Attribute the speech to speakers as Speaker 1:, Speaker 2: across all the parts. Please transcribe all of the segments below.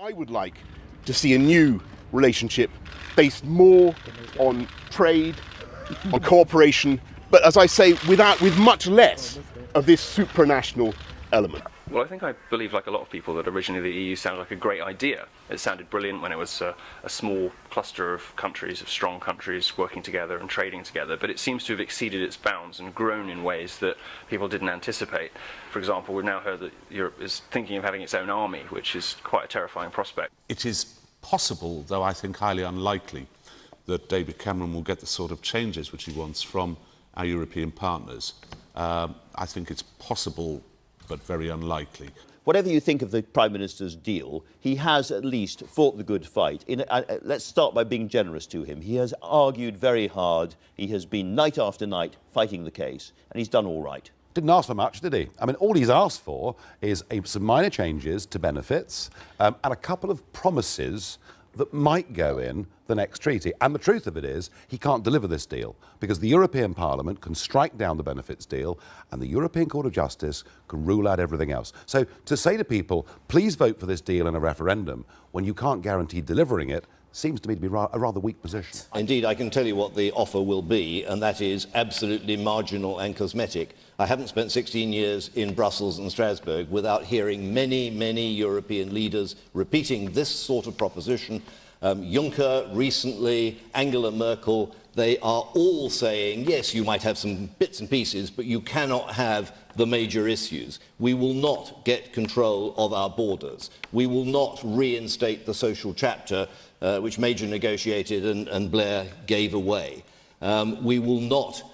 Speaker 1: I would like to see a new relationship based more on trade, on cooperation, but as I say, with much less of this supranational element.
Speaker 2: Well, I think I believe, like a lot of people, that originally the EU sounded like a great idea. It sounded brilliant when it was a small cluster of countries, of strong countries working together and trading together, but it seems to have exceeded its bounds and grown in ways that people didn't anticipate. For example, we've now heard that Europe is thinking of having its own army, which is quite a terrifying prospect.
Speaker 3: It is possible, though I think highly unlikely, that David Cameron will get the sort of changes which he wants from our European partners. I think it's possible, but very unlikely.
Speaker 4: Whatever you think of the Prime Minister's deal, he has at least fought the good fight. Let's start by being generous to him. He has argued very hard. He has been night after night fighting the case, and he's done all right.
Speaker 5: Didn't ask for much, did he? I mean, all he's asked for is some minor changes to benefits and a couple of promises that might go in the next treaty. And the truth of it is, he can't deliver this deal because the European Parliament can strike down the benefits deal and the European Court of Justice can rule out everything else. So to say to people, please vote for this deal in a referendum when you can't guarantee delivering it, seems to me to be a rather weak position.
Speaker 6: Indeed, I can tell you what the offer will be, and that is absolutely marginal and cosmetic. I haven't spent 16 years in Brussels and Strasbourg without hearing many, many European leaders repeating this sort of proposition. Juncker recently, Angela Merkel, they are all saying, yes, you might have some bits and pieces, but you cannot have the major issues. We will not get control of our borders. We will not reinstate the social chapter, which Major negotiated and Blair gave away. We will not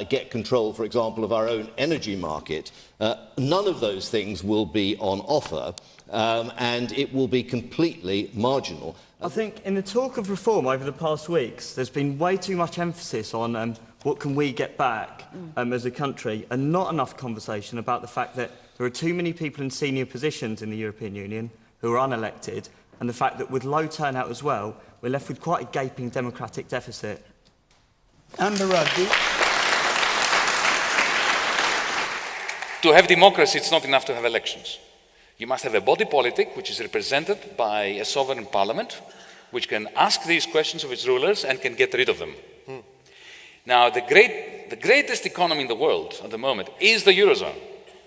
Speaker 6: get control, for example, of our own energy market. None of those things will be on offer, and it will be completely marginal.
Speaker 7: I think in the talk of reform over the past weeks, there's been way too much emphasis on what can we get back as a country, and not enough conversation about the fact that there are too many people in senior positions in the European Union who are unelected, and the fact that with low turnout as well, we're left with quite a gaping democratic deficit.
Speaker 8: Amber Rugby.
Speaker 9: To have democracy, it's not enough to have elections. You must have a body politic which is represented by a sovereign parliament, which can ask these questions of its rulers and can get rid of them. Now, the greatest economy in the world at the moment is the Eurozone,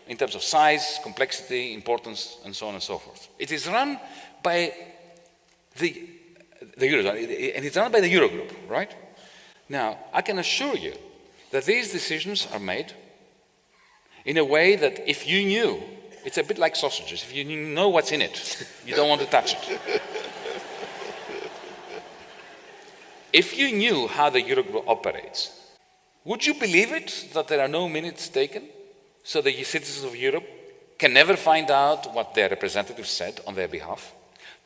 Speaker 9: in terms of size, complexity, importance, and so on and so forth. It is run by the Eurozone, and it's run by the Eurogroup, right? Now, I can assure you that these decisions are made in a way that if you knew, it's a bit like sausages, if you know what's in it, you don't want to touch it. If you knew how the Eurogroup operates, would you believe it that there are no minutes taken so the citizens of Europe can never find out what their representatives said on their behalf?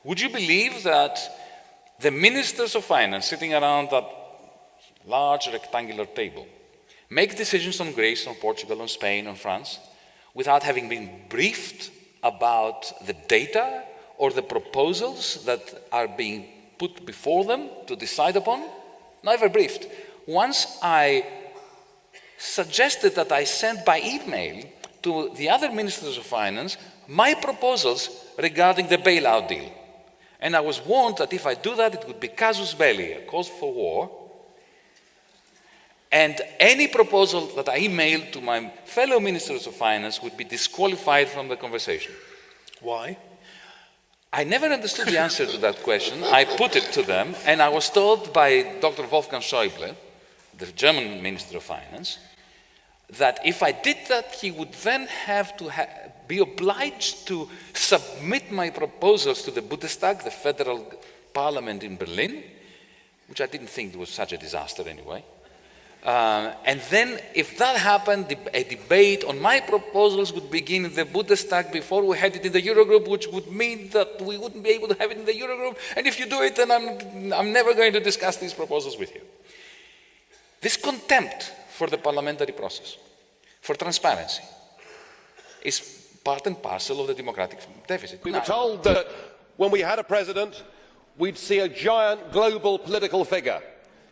Speaker 9: Would you believe that the ministers of finance sitting around that large rectangular table make decisions on Greece, on Portugal, on Spain, on France, without having been briefed about the data or the proposals that are being put before them to decide upon? Never briefed. Once I suggested that I send by email to the other ministers of finance my proposals regarding the bailout deal. And I was warned that if I do that, it would be casus belli, a cause for war. And any proposal that I emailed to my fellow ministers of finance would be disqualified from the conversation.
Speaker 8: Why?
Speaker 9: I never understood the answer to that question. I put it to them, and I was told by Dr. Wolfgang Schäuble, the German Minister of Finance, that if I did that, he would then have to be obliged to submit my proposals to the Bundestag, the federal parliament in Berlin, which I didn't think was such a disaster anyway. And then, if that happened, a debate on my proposals would begin in the Bundestag before we had it in the Eurogroup, which would mean that we wouldn't be able to have it in the Eurogroup. And if you do it, then I'm never going to discuss these proposals with you. This contempt for the parliamentary process, for transparency, is part and parcel of the democratic deficit.
Speaker 10: We were told that when we had a president, we'd see a giant global political figure.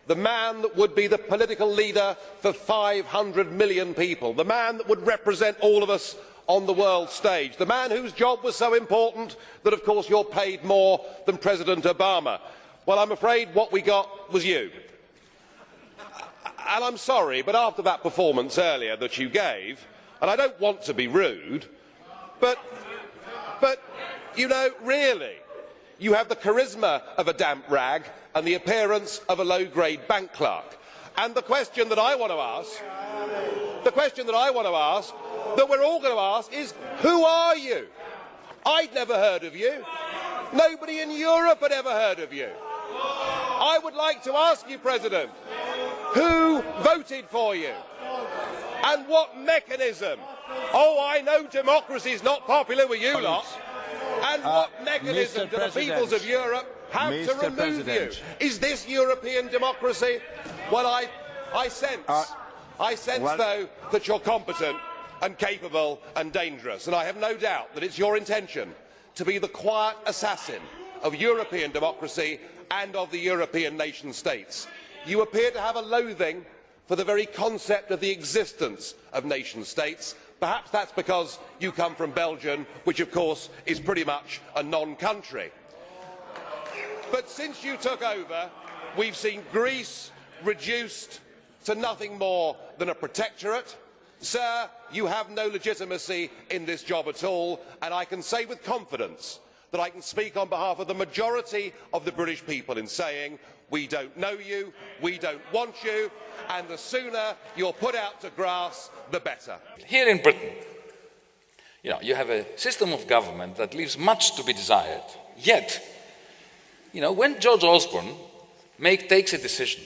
Speaker 10: The man that would be the political leader for 500 million people, the man that would represent all of us on the world stage, the man whose job was so important that, of course, you're paid more than President Obama. Well, I'm afraid what we got was you. And I'm sorry, but after that performance earlier that you gave, and I don't want to be rude, but you know, really, you have the charisma of a damp rag and the appearance of a low-grade bank clerk. And the question that I want to ask, that we're all going to ask is, who are you? I'd never heard of you. Nobody in Europe had ever heard of you. I would like to ask you, President, who voted for you? And what mechanism? Oh, I know democracy's not popular with you lot. And what mechanism do the peoples of Europe have to remove you? Is this European democracy? Well, I sense, though, that you're competent and capable and dangerous, and I have no doubt that it's your intention to be the quiet assassin of European democracy and of the European nation states. You appear to have a loathing for the very concept of the existence of nation states. Perhaps that's because you come from Belgium, which of course is pretty much a non-country. But since you took over, we've seen Greece reduced to nothing more than a protectorate. Sir, you have no legitimacy in this job at all, and I can say with confidence that I can speak on behalf of the majority of the British people in saying we don't know you, we don't want you, and the sooner you're put out to grass, the better.
Speaker 9: Here in Britain, you have a system of government that leaves much to be desired. Yet, when George Osborne takes a decision,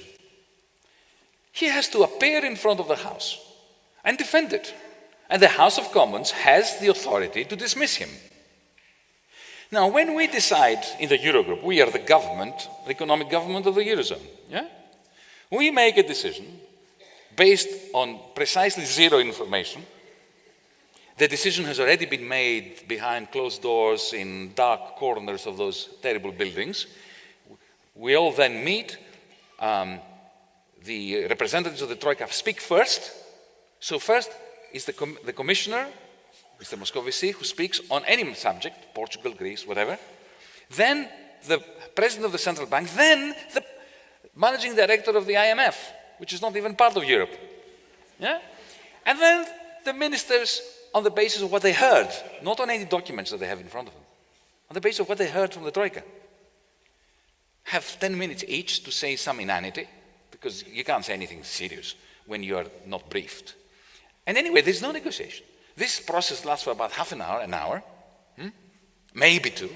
Speaker 9: he has to appear in front of the House and defend it. And the House of Commons has the authority to dismiss him. Now, when we decide in the Eurogroup, we are the government, the economic government of the Eurozone, yeah? We make a decision based on precisely zero information. The decision has already been made behind closed doors in dark corners of those terrible buildings. We all then meet. The representatives of the Troika speak first. So first is the Commissioner, Mr. Moscovici, who speaks on any subject, Portugal, Greece, whatever. Then the President of the Central Bank, then the Managing Director of the IMF, which is not even part of Europe. Yeah? And then the ministers, on the basis of what they heard, not on any documents that they have in front of them, on the basis of what they heard from the Troika, have 10 minutes each to say some inanity, because you can't say anything serious when you are not briefed. And anyway, there's no negotiation. This process lasts for about half an hour, maybe 2,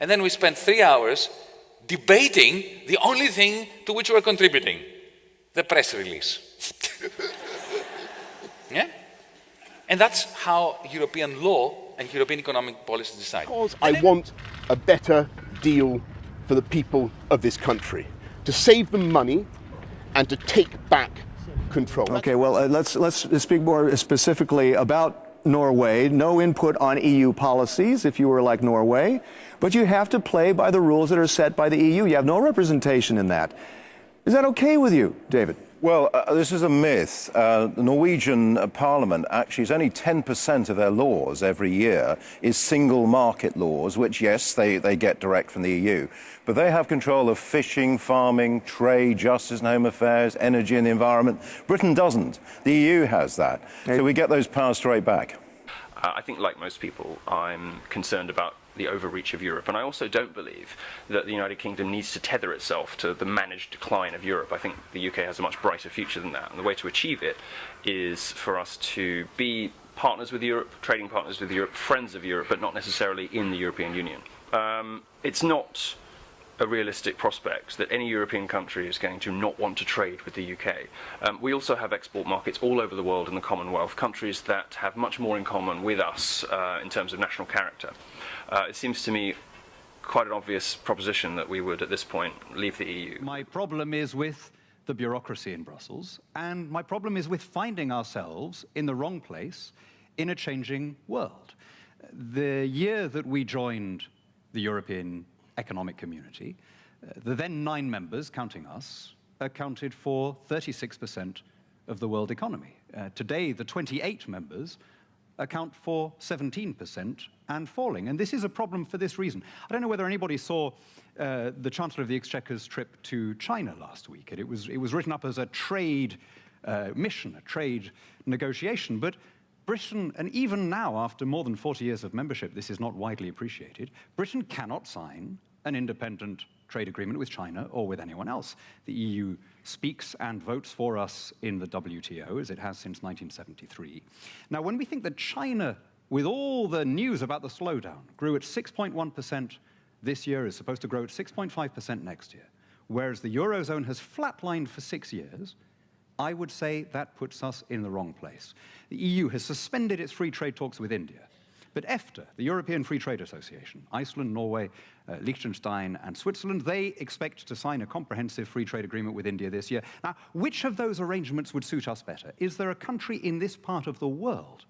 Speaker 9: and then we spend 3 hours debating the only thing to which we're contributing, the press release. Yeah? And that's how European law and European economic policy decide.
Speaker 1: Because I want a better deal for the people of this country, to save them money and to take back control.
Speaker 11: Okay, well, let's speak more specifically about Norway. No input on EU policies if you were like Norway, but you have to play by the rules that are set by the EU. You have no representation in that. Is that okay with you, David?
Speaker 12: Well, this is a myth. The Norwegian Parliament actually is only 10% of their laws every year is single market laws, which, yes, they get direct from the EU. But they have control of fishing, farming, trade, justice and home affairs, energy and the environment. Britain doesn't. The EU has that. So we get those powers straight back.
Speaker 2: I think, like most people, I'm concerned about the overreach of Europe, and I also don't believe that the United Kingdom needs to tether itself to the managed decline of Europe. I think the UK has a much brighter future than that, and the way to achieve it is for us to be partners with Europe, trading partners with Europe, friends of Europe, but not necessarily in the European Union. It's not a realistic prospect that any European country is going to not want to trade with the UK. We also have export markets all over the world in the Commonwealth, countries that have much more in common with us in terms of national character. It seems to me quite an obvious proposition that we would, at this point, leave the EU.
Speaker 13: My problem is with the bureaucracy in Brussels, and my problem is with finding ourselves in the wrong place in a changing world. The year that we joined the European Economic Community, the then 9 members, counting us, accounted for 36% of the world economy. Today, the 28 members account for 17% and falling. And this is a problem for this reason. I don't know whether anybody saw the Chancellor of the Exchequer's trip to China last week. It was written up as a trade mission, a trade negotiation. But Britain, and even now, after more than 40 years of membership, this is not widely appreciated, Britain cannot sign an independent trade agreement with China or with anyone else. The EU speaks and votes for us in the WTO, as it has since 1973. Now, when we think that China, with all the news about the slowdown, grew at 6.1% this year, is supposed to grow at 6.5% next year, whereas the Eurozone has flatlined for 6 years, I would say that puts us in the wrong place. The EU has suspended its free trade talks with India. But EFTA, the European Free Trade Association, Iceland, Norway, Liechtenstein, and Switzerland, they expect to sign a comprehensive free trade agreement with India this year. Now, which of those arrangements would suit us better? Is there a country in this part of the world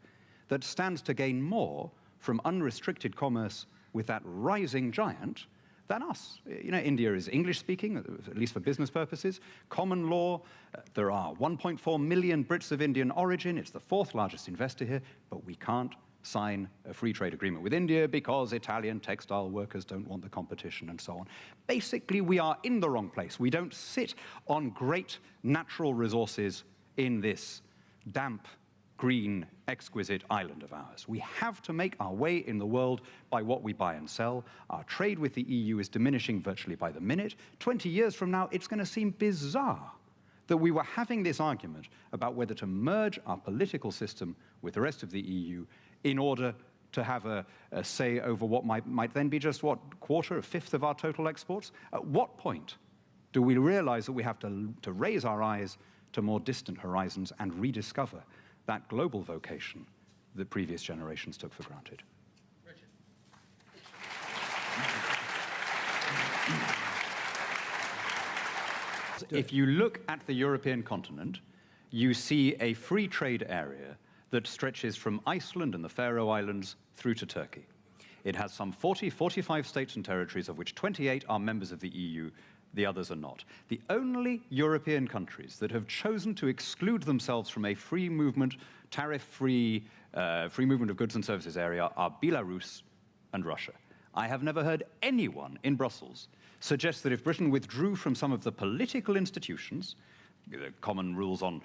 Speaker 13: that stands to gain more from unrestricted commerce with that rising giant than us? You know, India is English-speaking, at least for business purposes, common law. There are 1.4 million Brits of Indian origin. It's the fourth largest investor here, but we can't sign a free trade agreement with India because Italian textile workers don't want the competition and so on. Basically, we are in the wrong place. We don't sit on great natural resources in this damp, green, exquisite island of ours. We have to make our way in the world by what we buy and sell. Our trade with the EU is diminishing virtually by the minute. 20 years from now, it's going to seem bizarre that we were having this argument about whether to merge our political system with the rest of the EU in order to have a say over what might then be just, what, quarter, a fifth of our total exports? At what point do we realize that we have to raise our eyes to more distant horizons and rediscover that global vocation that previous generations took for granted? If you look at the European continent, you see a free trade area that stretches from Iceland and the Faroe Islands through to Turkey. It has some 45 states and territories, of which 28 are members of the EU, the others are not. The only European countries that have chosen to exclude themselves from a free movement, tariff-free, free movement of goods and services area are Belarus and Russia. I have never heard anyone in Brussels suggest that if Britain withdrew from some of the political institutions, the common rules on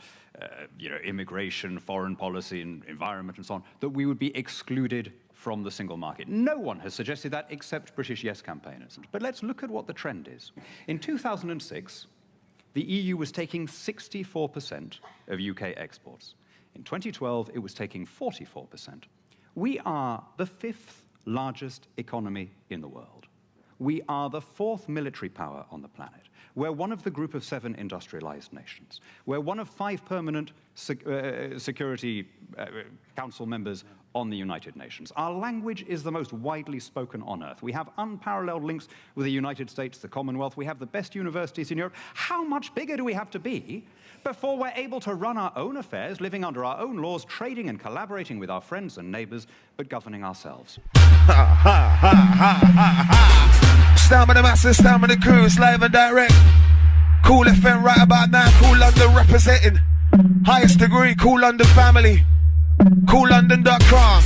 Speaker 13: immigration, foreign policy, and environment, and so on, that we would be excluded from the single market. No one has suggested that except British yes campaigners. But let's look at what the trend is. In 2006, the EU was taking 64% of UK exports. In 2012, it was taking 44%. We are the fifth largest economy in the world. We are the fourth military power on the planet. We're one of the group of 7 industrialized nations. We're one of 5 permanent Security Council members on the United Nations. Our language is the most widely spoken on Earth. We have unparalleled links with the United States, the Commonwealth. We have the best universities in Europe. How much bigger do we have to be before we're able to run our own affairs, living under our own laws, trading and collaborating with our friends and neighbors, but governing ourselves?
Speaker 14: Stand with the masses, stand with the crew, it's live and direct. Cool FM right about now, Cool London representing. Highest degree, Cool London family. CoolLondon.com.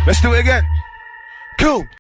Speaker 14: Let's do it again. Cool.